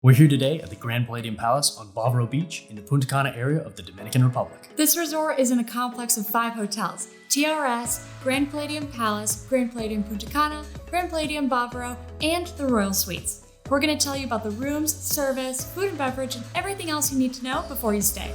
We're here today at the Grand Palladium Palace on Bavaro Beach in the Punta Cana area of the Dominican Republic. This resort is in a complex of 5 hotels: TRS, Grand Palladium Palace, Grand Palladium Punta Cana, Grand Palladium Bavaro, and the Royal Suites. We're going to tell you about the rooms, service, food and beverage, and everything else you need to know before you stay.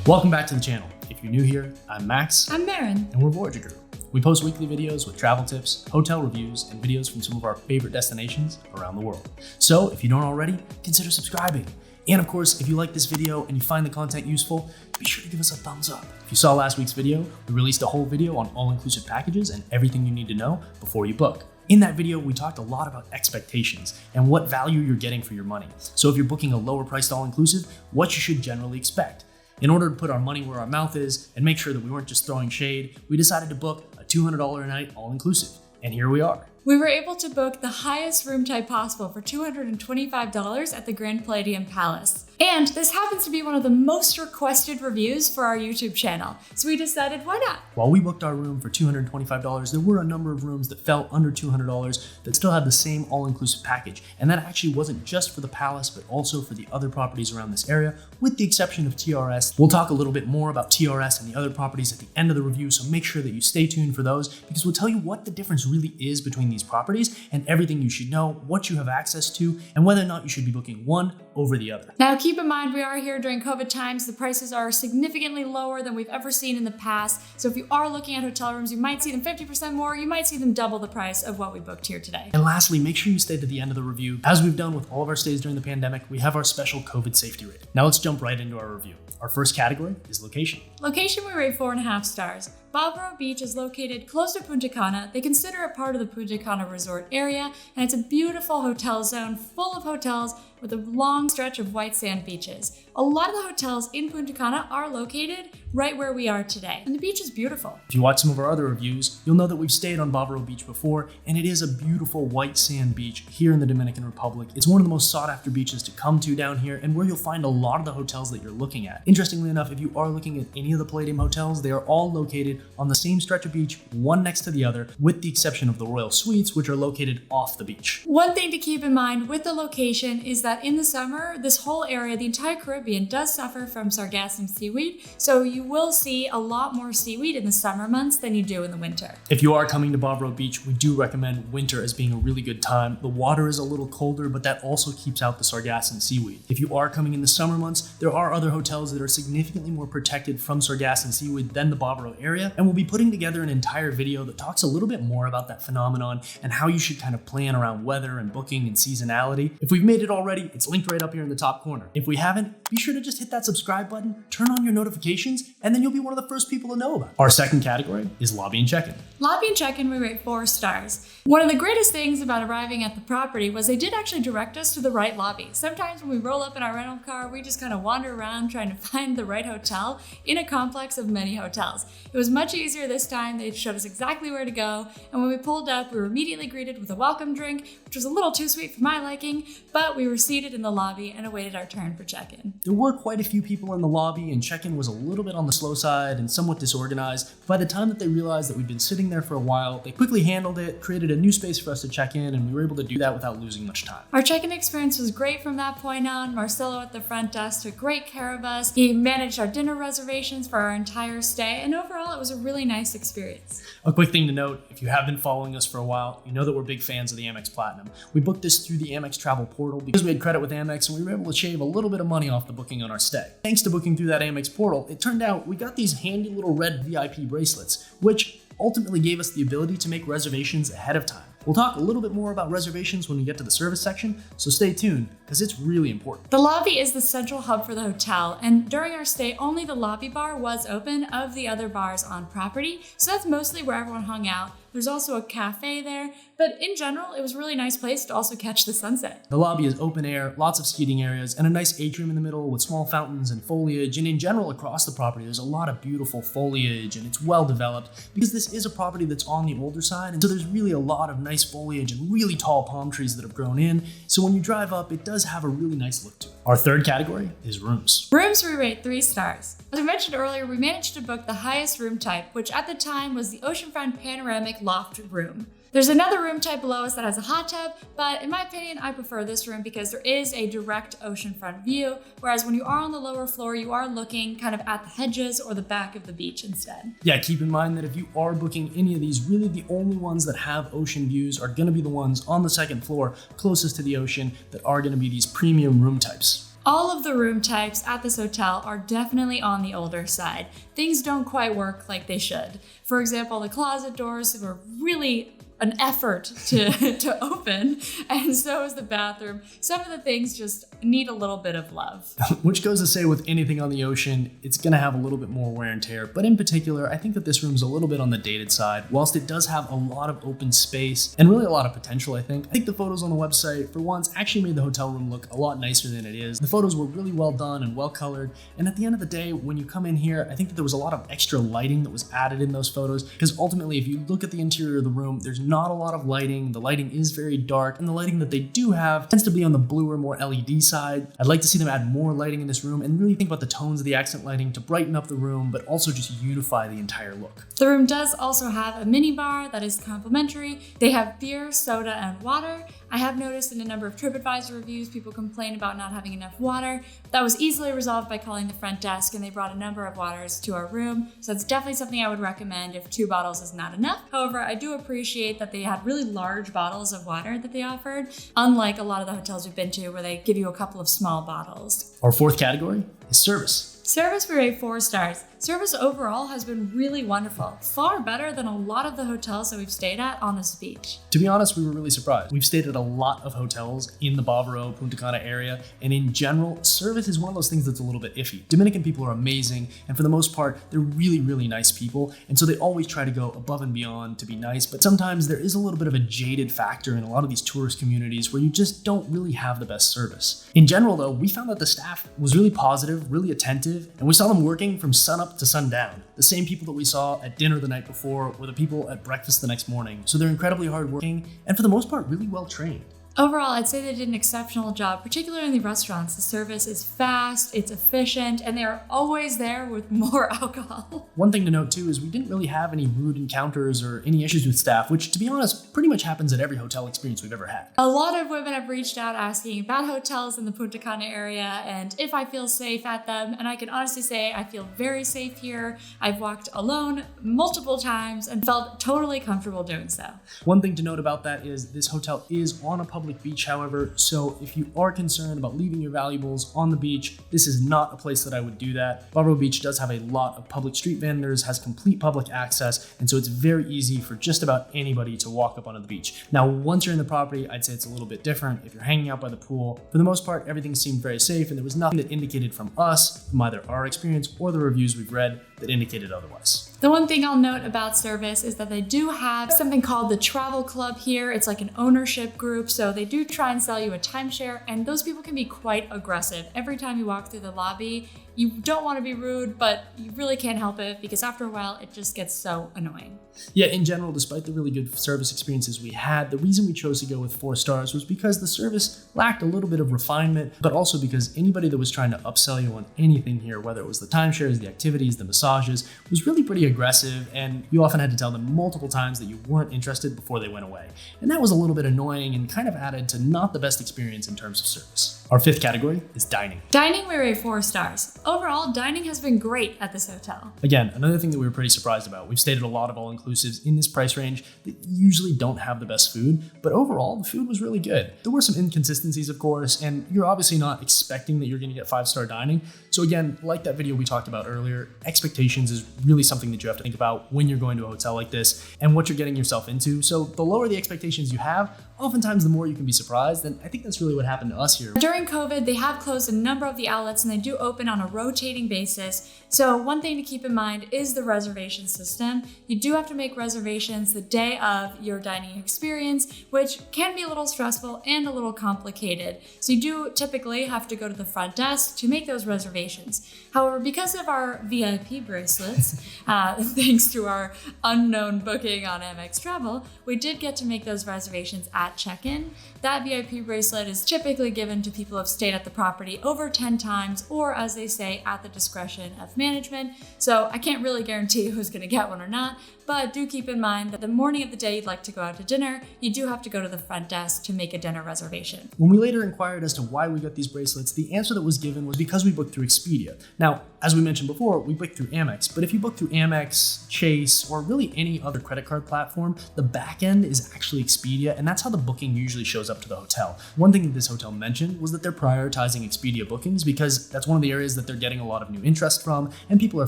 Welcome back to the channel. If you're new here, I'm Max. I'm Marin. And we're Voyager Group. We post weekly videos with travel tips, hotel reviews, and videos from some of our favorite destinations around the world. So if you don't already, consider subscribing. And of course, if you like this video and you find the content useful, be sure to give us a thumbs up. If you saw last week's video, we released a whole video on all-inclusive packages and everything you need to know before you book. In that video, we talked a lot about expectations and what value you're getting for your money. So if you're booking a lower priced all-inclusive, what you should generally expect. In order to put our money where our mouth is and make sure that we weren't just throwing shade, we decided to book a $200 a night all-inclusive. And here we are. We were able to book the highest room type possible for $225 at the Grand Palladium Palace. And this happens to be one of the most requested reviews for our YouTube channel, so we decided why not? While we booked our room for $225, there were a number of rooms that fell under $200 that still had the same all-inclusive package. And that actually wasn't just for the Palace, but also for the other properties around this area, with the exception of TRS. We'll talk a little bit more about TRS and the other properties at the end of the review, so make sure that you stay tuned for those, because we'll tell you what the difference really is between these properties and everything you should know, what you have access to, and whether or not you should be booking one over the other. Now keep in mind, we are here during COVID times. The prices are significantly lower than we've ever seen in the past. So if you are looking at hotel rooms, you might see them 50% more, you might see them double the price of what we booked here today. And lastly, make sure you stay to the end of the review. As we've done with all of our stays during the pandemic, we have our special COVID safety rating. Now let's jump right into our review. Our first category is location. Location, we rate 4.5 stars. Bavaro Beach is located close to Punta Cana. They consider it part of the Punta Cana resort area, and it's a beautiful hotel zone full of hotels with a long stretch of white sand beaches. A lot of the hotels in Punta Cana are located right where we are today, and the beach is beautiful. If you watch some of our other reviews, you'll know that we've stayed on Bavaro Beach before, and it is a beautiful white sand beach here in the Dominican Republic. It's one of the most sought after beaches to come to down here, and where you'll find a lot of the hotels that you're looking at. Interestingly enough, if you are looking at any of the Palladium hotels, they are all located on the same stretch of beach, one next to the other, with the exception of the Royal Suites, which are located off the beach. One thing to keep in mind with the location is that in the summer, this whole area, the entire Caribbean, does suffer from sargassum seaweed, so you will see a lot more seaweed in the summer months than you do in the winter. If you are coming to Bavaro Beach, we do recommend winter as being a really good time. The water is a little colder, but that also keeps out the sargassum seaweed. If you are coming in the summer months, there are other hotels that are significantly more protected from sargassum seaweed than the Bavaro area, and we'll be putting together an entire video that talks a little bit more about that phenomenon and how you should kind of plan around weather and booking and seasonality. If we've made it already, it's linked right up here in the top corner. If we haven't, be sure to just hit that subscribe button, turn on your notifications, and then you'll be one of the first people to know about it. Our second category is lobby and check-in. Lobby and check-in, we rate 4 stars. One of the greatest things about arriving at the property was they did actually direct us to the right lobby. Sometimes when we roll up in our rental car, we just kind of wander around trying to find the right hotel in a complex of many hotels. It was much easier this time. They showed us exactly where to go, and when we pulled up, we were immediately greeted with a welcome drink, which was a little too sweet for my liking, but we were seated in the lobby and awaited our turn for check-in. There were quite a few people in the lobby, and check-in was a little bit on the slow side and somewhat disorganized. By the time that they realized that we'd been sitting there for a while, they quickly handled it, created a new space for us to check in, and we were able to do that without losing much time. Our check-in experience was great from that point on. Marcelo at the front desk took great care of us. He managed our dinner reservations for our entire stay, and overall it was a really nice experience. A quick thing to note, if you have been following us for a while, you know that we're big fans of the AmEx Platinum. We booked this through the AmEx travel portal because we had credit with AmEx, and we were able to shave a little bit of money off the booking on our stay. Thanks to booking through that AmEx portal, it turned out we got these handy little red VIP bracelets, which ultimately gave us the ability to make reservations ahead of time. We'll talk a little bit more about reservations when we get to the service section, so stay tuned, because it's really important. The lobby is the central hub for the hotel, and during our stay, only the lobby bar was open of the other bars on property, so that's mostly where everyone hung out. There's also a cafe there, but in general, it was a really nice place to also catch the sunset. The lobby is open air, lots of seating areas, and a nice atrium in the middle with small fountains and foliage, and in general across the property, there's a lot of beautiful foliage, and it's well developed, because this is a property that's on the older side, and so there's really a lot of nice foliage and really tall palm trees that have grown in, so when you drive up, it does have a really nice look to it. Our third category is rooms. Rooms we rate 3 stars. As I mentioned earlier, we managed to book the highest room type, which at the time was the oceanfront panoramic loft room. There's another room type below us that has a hot tub, but in my opinion, I prefer this room because there is a direct oceanfront view, whereas when you are on the lower floor, you are looking kind of at the hedges or the back of the beach instead. Yeah, keep in mind that if you are booking any of these, really the only ones that have ocean views are gonna be the ones on the second floor closest to the ocean that are gonna be these premium room types. All of the room types at this hotel are definitely on the older side. Things don't quite work like they should. For example, the closet doors were really an effort to open, and so is the bathroom. Some of the things just need a little bit of love. Which goes to say with anything on the ocean, it's gonna have a little bit more wear and tear, but in particular, I think that this room's a little bit on the dated side. Whilst it does have a lot of open space and really a lot of potential, I think the photos on the website, for once, actually made the hotel room look a lot nicer than it is. The photos were really well done and well colored, and at the end of the day, when you come in here, I think that there was a lot of extra lighting that was added in those photos, because ultimately, if you look at the interior of the room, there's not a lot of lighting. The lighting is very dark, and the lighting that they do have tends to be on the bluer, more LED side. I'd like to see them add more lighting in this room and really think about the tones of the accent lighting to brighten up the room, but also just unify the entire look. The room does also have a mini bar that is complimentary. They have beer, soda, and water. I have noticed in a number of TripAdvisor reviews, people complain about not having enough water. That was easily resolved by calling the front desk, and they brought a number of waters to our room. So it's definitely something I would recommend if 2 bottles is not enough. However, I do appreciate that they had really large bottles of water that they offered, unlike a lot of the hotels we've been to where they give you a couple of small bottles. Our fourth category is service. Service, we rate 4 stars. Service overall has been really wonderful, far better than a lot of the hotels that we've stayed at on this beach. To be honest, we were really surprised. We've stayed at a lot of hotels in the Bavaro Punta Cana area, and in general, service is one of those things that's a little bit iffy. Dominican people are amazing, and for the most part, they're really, really nice people, and so they always try to go above and beyond to be nice, but sometimes there is a little bit of a jaded factor in a lot of these tourist communities where you just don't really have the best service. In general, though, we found that the staff was really positive, really attentive, and we saw them working from sunup to sundown. The same people that we saw at dinner the night before were the people at breakfast the next morning. So they're incredibly hardworking and for the most part, really well trained. Overall, I'd say they did an exceptional job, particularly in the restaurants. The service is fast, it's efficient, and they are always there with more alcohol. One thing to note too is we didn't really have any rude encounters or any issues with staff, which to be honest, pretty much happens at every hotel experience we've ever had. A lot of women have reached out asking about hotels in the Punta Cana area and if I feel safe at them, and I can honestly say I feel very safe here. I've walked alone multiple times and felt totally comfortable doing so. One thing to note about that is this hotel is on a public beach, however, so if you are concerned about leaving your valuables on the beach, this is not a place that I would do that. Bavaro Beach does have a lot of public street vendors, has complete public access, and so it's very easy for just about anybody to walk up onto the beach. Now, once you're in the property, I'd say it's a little bit different. If you're hanging out by the pool, for the most part, everything seemed very safe, and there was nothing that indicated from us, from either our experience or the reviews we've read, that indicated otherwise. The one thing I'll note about service is that they do have something called the Travel Club here. It's like an ownership group, so they do try and sell you a timeshare, and those people can be quite aggressive. Every time you walk through the lobby, you don't want to be rude, but you really can't help it because after a while, it just gets so annoying. Yeah, in general, despite the really good service experiences we had, the reason we chose to go with 4 stars was because the service lacked a little bit of refinement, but also because anybody that was trying to upsell you on anything here, whether it was the timeshares, the activities, the massages, was really pretty aggressive, and you often had to tell them multiple times that you weren't interested before they went away. And that was a little bit annoying and kind of added to not the best experience in terms of service. Our 5th category is dining. Dining, we rate 4 stars. Overall, dining has been great at this hotel. Again, another thing that we were pretty surprised about. We've stayed at a lot of all-inclusives in this price range that usually don't have the best food, but overall, the food was really good. There were some inconsistencies, of course, and you're obviously not expecting that you're going to get 5-star dining. So again, like that video we talked about earlier, expectations is really something that you have to think about when you're going to a hotel like this and what you're getting yourself into. So the lower the expectations you have, oftentimes the more you can be surprised, and I think that's really what happened to us here. During COVID, they have closed a number of the outlets and they do open on a rotating basis. So one thing to keep in mind is the reservation system. You do have to make reservations the day of your dining experience, which can be a little stressful and a little complicated. So you do typically have to go to the front desk to make those reservations. However, because of our VIP bracelets, thanks to our unknown booking on AmEx Travel, we did get to make those reservations at check-in. That VIP bracelet is typically given to people people have stayed at the property over 10 times, or as they say, at the discretion of management. So I can't really guarantee who's going to get one or not, but do keep in mind that the morning of the day you'd like to go out to dinner, you do have to go to the front desk to make a dinner reservation. When we later inquired as to why we got these bracelets, the answer that was given was because we booked through Expedia. Now, as we mentioned before, we booked through Amex, but if you book through Amex, Chase, or really any other credit card platform, the back end is actually Expedia, and that's how the booking usually shows up to the hotel. One thing that this hotel mentioned was that they're prioritizing Expedia bookings because that's one of the areas that they're getting a lot of new interest from, and people are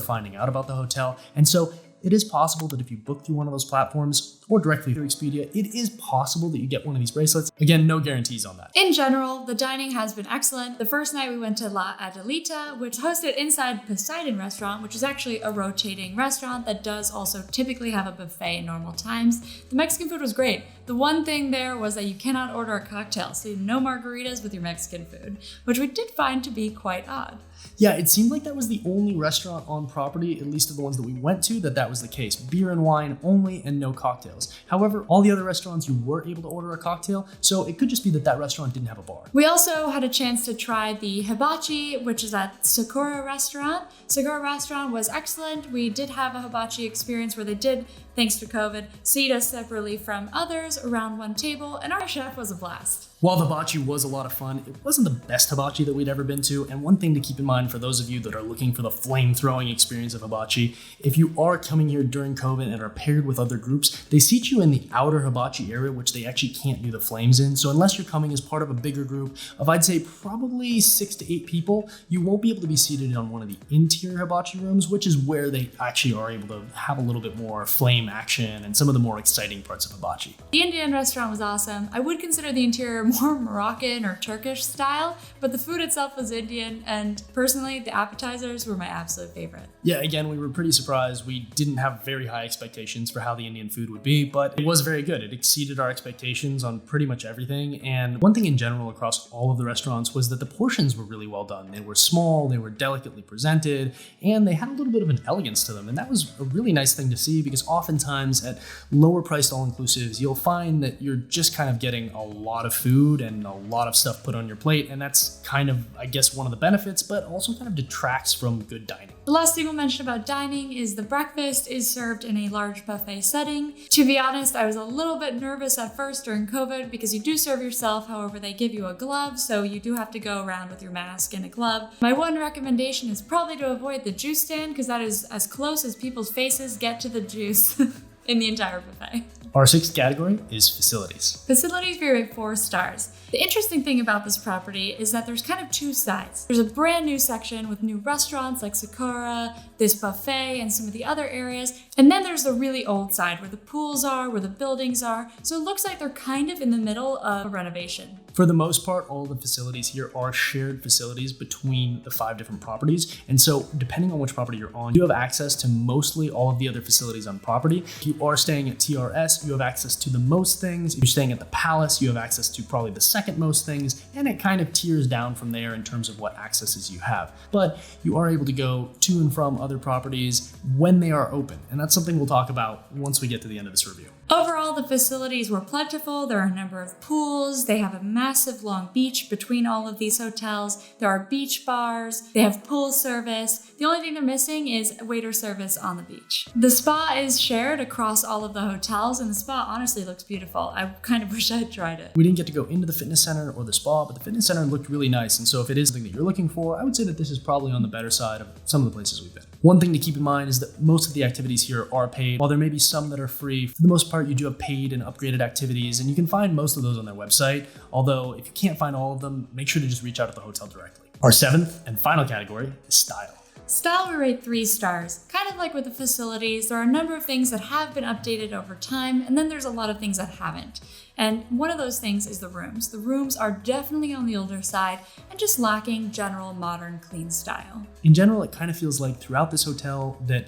finding out about the hotel. And so it is possible that if you book through one of those platforms or directly through Expedia, it is possible that you get one of these bracelets. Again, no guarantees on that. In general, the dining has been excellent. The first night we went to La Adelita, which hosted inside Poseidon Restaurant, which is actually a rotating restaurant that does also typically have a buffet in normal times. The Mexican food was great. The one thing there was that you cannot order a cocktail, so no margaritas with your Mexican food, which we did find to be quite odd. Yeah, it seemed like that was the only restaurant on property, at least of the ones that we went to, that was the case. Beer and wine only and no cocktails. However, all the other restaurants you were able to order a cocktail, so it could just be that that restaurant didn't have a bar. We also had a chance to try the hibachi, which is at Sakura Restaurant. Sakura Restaurant was excellent. We did have a hibachi experience where they did, thanks to COVID, seat us separately from others around one table, and our chef was a blast. While the hibachi was a lot of fun, it wasn't the best hibachi that we'd ever been to, and one thing to keep in mind for those of you that are looking for the flame-throwing experience of hibachi, if you are coming here during COVID and are paired with other groups, they seat you in the outer hibachi area, which they actually can't do the flames in, so unless you're coming as part of a bigger group of, I'd say, probably 6 to 8 people, you won't be able to be seated on one of the interior hibachi rooms, which is where they actually are able to have a little bit more flame action and some of the more exciting parts of hibachi. The Indian restaurant was awesome. I would consider the interior more Moroccan or Turkish style, but the food itself was Indian, and personally, the appetizers were my absolute favorite. Yeah, again, we were pretty surprised. We didn't have very high expectations for how the Indian food would be, but it was very good. It exceeded our expectations on pretty much everything, and one thing in general across all of the restaurants was that the portions were really well done. They were small, they were delicately presented, and they had a little bit of an elegance to them, and that was a really nice thing to see because oftentimes at lower priced all-inclusives, you'll find that you're just kind of getting a lot of food and a lot of stuff put on your plate, and that's kind of, I guess, one of the benefits, but also kind of detracts from good dining. The last thing we'll mention about dining is the breakfast is served in a large buffet setting. To be honest, I was a little bit nervous at first during COVID because you do serve yourself, however, they give you a glove, so you do have to go around with your mask and a glove. My one recommendation is probably to avoid the juice stand because that is as close as people's faces get to the juice in the entire buffet. Our sixth category is facilities. Facilities, we rate 4 stars. The interesting thing about this property is that there's kind of 2 sides. There's a brand new section with new restaurants like Sakura, this buffet, and some of the other areas. And then there's the really old side where the pools are, where the buildings are. So it looks like they're kind of in the middle of a renovation. For the most part, all the facilities here are shared facilities between the 5 different properties. And so depending on which property you're on, you have access to mostly all of the other facilities on property. If you are staying at TRS, you have access to the most things. If you're staying at the Palace, you have access to probably the second most things, and it kind of tiers down from there in terms of what accesses you have. But you are able to go to and from other properties when they are open, and that's something we'll talk about once we get to the end of this review. Overall, the facilities were plentiful. There are a number of pools. They have a massive long beach between all of these hotels. There are beach bars. They have pool service. The only thing they're missing is waiter service on the beach. The spa is shared across all of the hotels, and the spa honestly looks beautiful. I kind of wish I had tried it. We didn't get to go into the fitness center or the spa, but the fitness center looked really nice, and so if it is something that you're looking for, I would say that this is probably on the better side of some of the places we've been. One thing to keep in mind is that most of the activities here are paid. While there may be some that are free, for the most part, you do have paid and upgraded activities, and you can find most of those on their website. Although, if you can't find all of them, make sure to just reach out to the hotel directly. Our 7th and final category is style. Style, we rate 3 stars. Kind of like with the facilities, there are a number of things that have been updated over time, and then there's a lot of things that haven't. And one of those things is the rooms. The rooms are definitely on the older side and just lacking general modern clean style. In general, it kind of feels like throughout this hotel that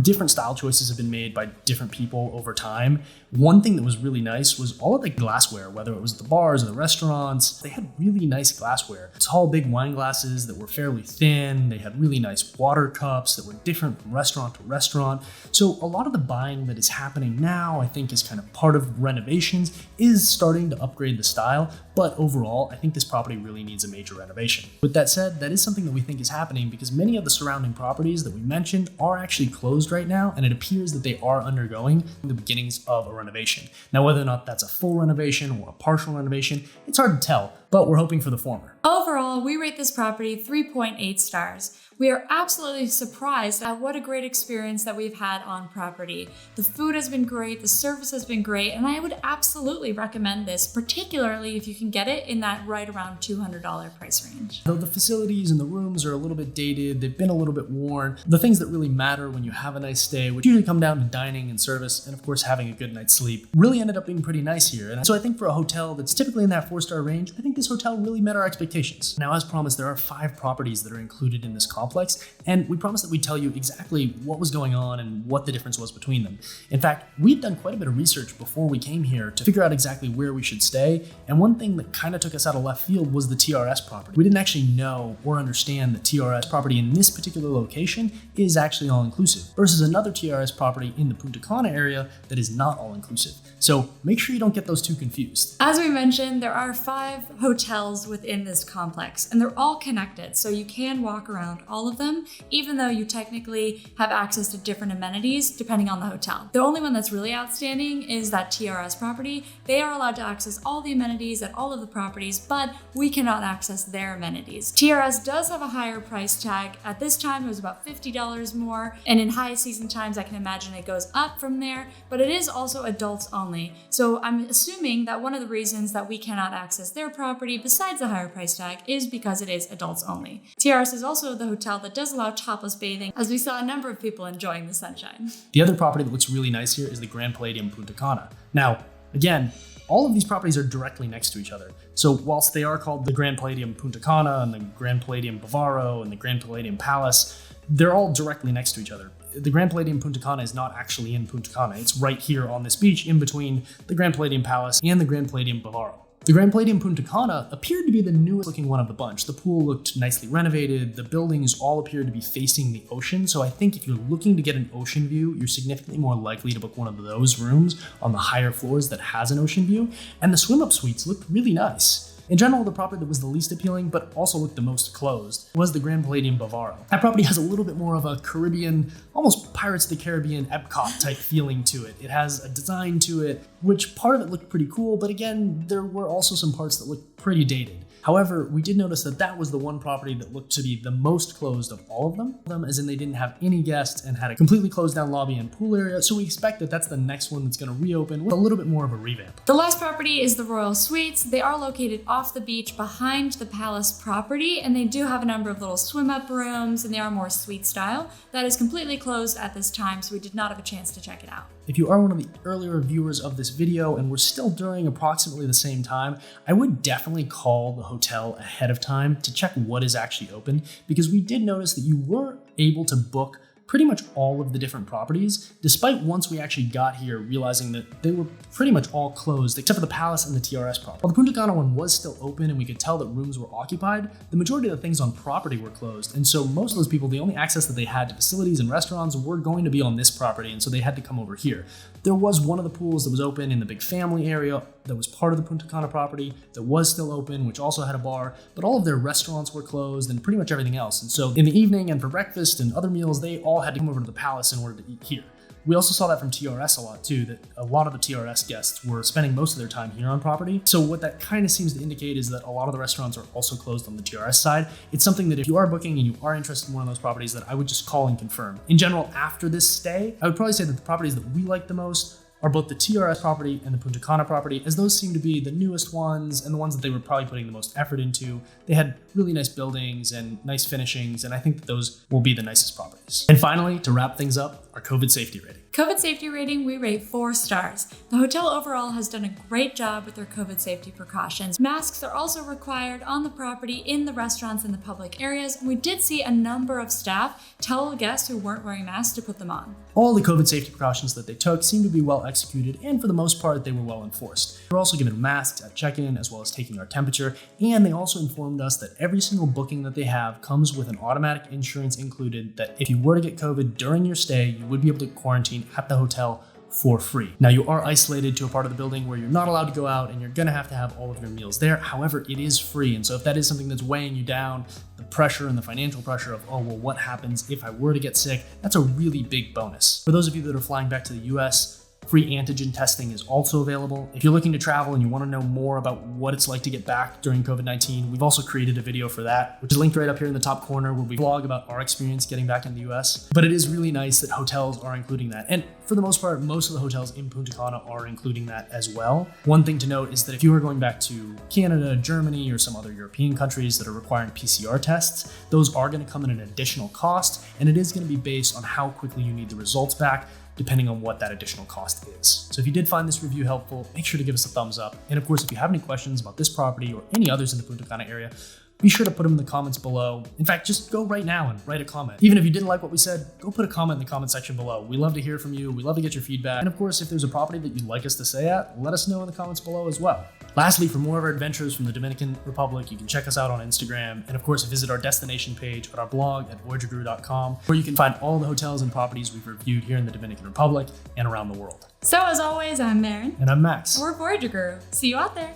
Different style choices have been made by different people over time. One thing that was really nice was all of the glassware, whether it was the bars or the restaurants, they had really nice glassware. Tall, big wine glasses that were fairly thin. They had really nice water cups that were different from restaurant to restaurant. So a lot of the buying that is happening now, I think, is kind of part of renovations, is starting to upgrade the style. But overall, I think this property really needs a major renovation. With that said, that is something that we think is happening because many of the surrounding properties that we mentioned are actually closed right now, and it appears that they are undergoing the beginnings of a renovation. Now, whether or not that's a full renovation or a partial renovation, it's hard to tell, but we're hoping for the former. Overall, we rate this property 3.8 stars. We are absolutely surprised at what a great experience that we've had on property. The food has been great, the service has been great, and I would absolutely recommend this, particularly if you can get it in that right around $200 price range. Though the facilities and the rooms are a little bit dated, they've been a little bit worn, the things that really matter when you have a nice stay, which usually come down to dining and service, and of course having a good night's sleep, really ended up being pretty nice here. And so I think for a hotel that's typically in that 4-star range, I think this hotel really met our expectations. Now, as promised, there are 5 properties that are included in this complex, and we promised that we'd tell you exactly what was going on and what the difference was between them. In fact, we'd done quite a bit of research before we came here to figure out exactly where we should stay, and one thing that kind of took us out of left field was the TRS property. We didn't actually know or understand that TRS property in this particular location is actually all-inclusive, versus another TRS property in the Punta Cana area that is not all-inclusive. So make sure you don't get those two confused. As we mentioned, there are 5 hotels within this complex, and they're all connected, so you can walk around all of them, even though you technically have access to different amenities depending on the hotel. The only one that's really outstanding is that TRS property. They are allowed to access all the amenities at all of the properties, but we cannot access their amenities. TRS does have a higher price tag. At this time, it was about $50 more, and in high season times, I can imagine it goes up from there, but it is also adults only. So I'm assuming that one of the reasons that we cannot access their property, besides the higher price tag, is because it is adults only. TRS is also the hotel that does allow topless bathing, as we saw a number of people enjoying the sunshine. The other property that looks really nice here is the Grand Palladium Punta Cana. Now, again, all of these properties are directly next to each other. So whilst they are called the Grand Palladium Punta Cana and the Grand Palladium Bavaro and the Grand Palladium Palace, they're all directly next to each other. The Grand Palladium Punta Cana is not actually in Punta Cana. It's right here on this beach in between the Grand Palladium Palace and the Grand Palladium Bavaro. The Grand Palladium Punta Cana appeared to be the newest looking one of the bunch. The pool looked nicely renovated. The buildings all appeared to be facing the ocean. So I think if you're looking to get an ocean view, you're significantly more likely to book one of those rooms on the higher floors that has an ocean view. And the swim-up suites looked really nice. In general, the property that was the least appealing, but also looked the most closed, was the Grand Palladium Bavaro. That property has a little bit more of a Caribbean, almost Pirates of the Caribbean Epcot type feeling to it. It has a design to it, which part of it looked pretty cool, but again, there were also some parts that looked pretty dated. However, we did notice that that was the one property that looked to be the most closed of all of them, as in they didn't have any guests and had a completely closed down lobby and pool area, so we expect that that's the next one that's going to reopen with a little bit more of a revamp. The last property is the Royal Suites. They are located off the beach behind the palace property, and they do have a number of little swim-up rooms, and they are more suite style. That is completely closed at this time, so we did not have a chance to check it out. If you are one of the earlier viewers of this video and we're still during approximately the same time, I would definitely call the hotel ahead of time to check what is actually open, because we did notice that you were able to book pretty much all of the different properties, despite once we actually got here realizing that they were pretty much all closed except for the Palace and the TRS property. While the Punta Cana one was still open and we could tell that rooms were occupied, the majority of the things on property were closed, and so most of those people, the only access that they had to facilities and restaurants were going to be on this property, and so they had to come over here. There was one of the pools that was open in the big family area that was part of the Punta Cana property that was still open, which also had a bar, but all of their restaurants were closed and pretty much everything else. And so in the evening and for breakfast and other meals, they all had to come over to the Palace in order to eat here. We also saw that from TRS a lot too, that a lot of the TRS guests were spending most of their time here on property. So what that kind of seems to indicate is that a lot of the restaurants are also closed on the TRS side. It's something that if you are booking and you are interested in one of those properties, that I would just call and confirm. In general, after this stay, I would probably say that the properties that we like the most are both the TRS property and the Punta Cana property, as those seem to be the newest ones and the ones that they were probably putting the most effort into. They had really nice buildings and nice finishings, and I think that those will be the nicest properties. And finally, to wrap things up, our COVID safety rating. COVID safety rating, we rate 4 stars. The hotel overall has done a great job with their COVID safety precautions. Masks are also required on the property, in the restaurants and the public areas, and we did see a number of staff tell guests who weren't wearing masks to put them on. All the COVID safety precautions that they took seemed to be well executed, and for the most part, they were well enforced. They were also given masks at check-in, as well as taking our temperature, and they also informed us that every single booking that they have comes with an automatic insurance included that if you were to get COVID during your stay, you would be able to quarantine at the hotel for free. Now, you are isolated to a part of the building where you're not allowed to go out and you're gonna have to have all of your meals there. However, it is free. And so if that is something that's weighing you down, the pressure and the financial pressure of, oh, well, what happens if I were to get sick? That's a really big bonus. For those of you that are flying back to the US, free antigen testing is also available. If you're looking to travel and you want to know more about what it's like to get back during COVID-19, we've also created a video for that, which is linked right up here in the top corner, where we vlog about our experience getting back in the US. But it is really nice that hotels are including that. And for the most part, most of the hotels in Punta Cana are including that as well. One thing to note is that if you are going back to Canada, Germany, or some other European countries that are requiring PCR tests, those are going to come at an additional cost, and it is going to be based on how quickly you need the results back, depending on what that additional cost is. So if you did find this review helpful, make sure to give us a thumbs up. And of course, if you have any questions about this property or any others in the Punta Cana area, be sure to put them in the comments below. In fact, just go right now and write a comment. Even if you didn't like what we said, go put a comment in the comment section below. We love to hear from you. We love to get your feedback. And of course, if there's a property that you'd like us to stay at, let us know in the comments below as well. Lastly, for more of our adventures from the Dominican Republic, you can check us out on Instagram. And of course, visit our destination page at our blog at voyagerguru.com, where you can find all the hotels and properties we've reviewed here in the Dominican Republic and around the world. So as always, I'm Maren. And I'm Max. We're Voyager Guru. See you out there.